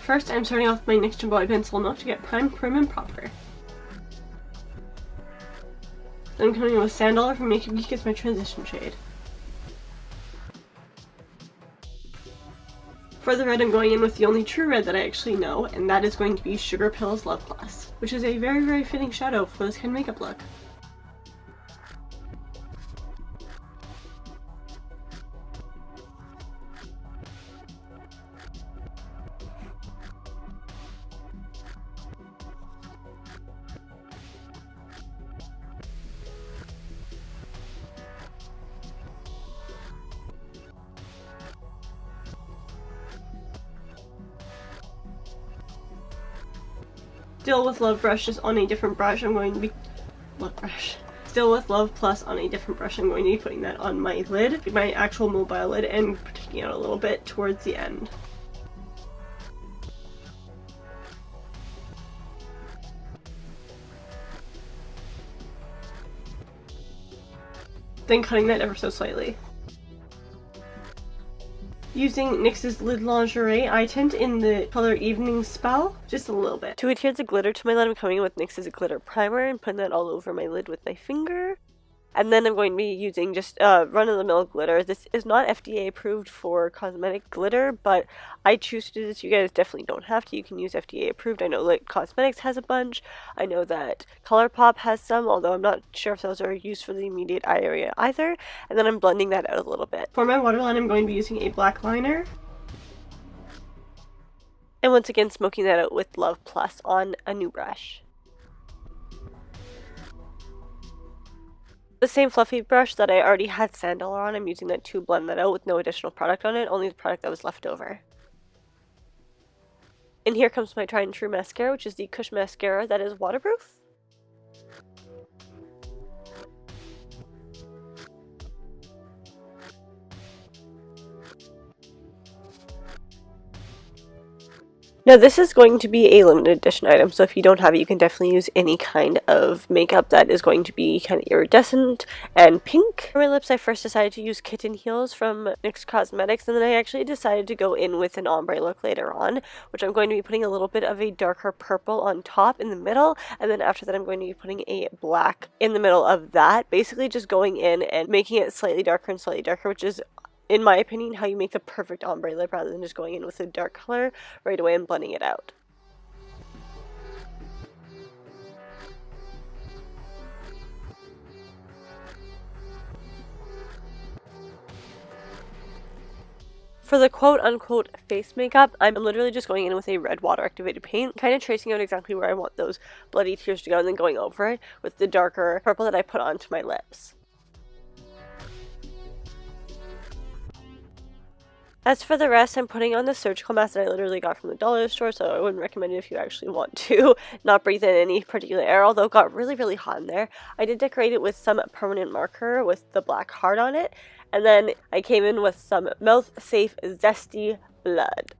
First, I'm starting off with my NYX body pencil enough to get primed, prim, and proper. Then I'm coming in with Instyler from Makeup Geek as my transition shade. For the red, I'm going in with the only true red that I actually know, and that is going to be Sugar Pills Love Plus, which is a very, very fitting shadow for this kind of makeup look. Still with Love Brush, just on a different brush, I'm going to be... Still with Love Plus on a different brush, I'm going to be putting that on my lid, my actual mobile lid, and taking out a little bit towards the end. Then cutting that ever so slightly. Using NYX's Lid Lingerie eye tint in the color Evening Spell, just a little bit. To adhere the glitter to my lid, I'm coming in with NYX's glitter primer and putting that all over my lid with my finger. And then I'm going to be using just run-of-the-mill glitter. This is not FDA approved for cosmetic glitter, but I choose to do this. You guys definitely don't have to. You can use FDA approved. I know that Cosmetics has a bunch. I know that ColourPop has some, although I'm not sure if those are used for the immediate eye area either. And then I'm blending that out a little bit. For my waterline, I'm going to be using a black liner. And once again, smoking that out with Love Plus on a new brush. The same fluffy brush that I already had Instyler on, I'm using that to blend that out with no additional product on it, only the product that was left over. And here comes my tried and true mascara, which is the Kush mascara that is waterproof. Now this is going to be a limited edition item, so if you don't have it, you can definitely use any kind of makeup that is going to be kind of iridescent and pink. For my lips, I first decided to use Kitten Heels from NYX Cosmetics, and then I actually decided to go in with an ombre look later on, which I'm going to be putting a little bit of a darker purple on top in the middle, and then after that I'm going to be putting a black in the middle of that, basically just going in and making it slightly darker and slightly darker, which is, in my opinion, how you make the perfect ombre lip rather than just going in with a dark color right away and blending it out. For the quote-unquote face makeup, I'm literally just going in with a red water-activated paint, kind of tracing out exactly where I want those bloody tears to go and then going over it with the darker purple that I put onto my lips. As for the rest, I'm putting on the surgical mask that I literally got from the dollar store, so I wouldn't recommend it if you actually want to not breathe in any particular air, although it got really, really hot in there. I did decorate it with some permanent marker with the black heart on it, and then I came in with some Mouth Safe Zesty Blood.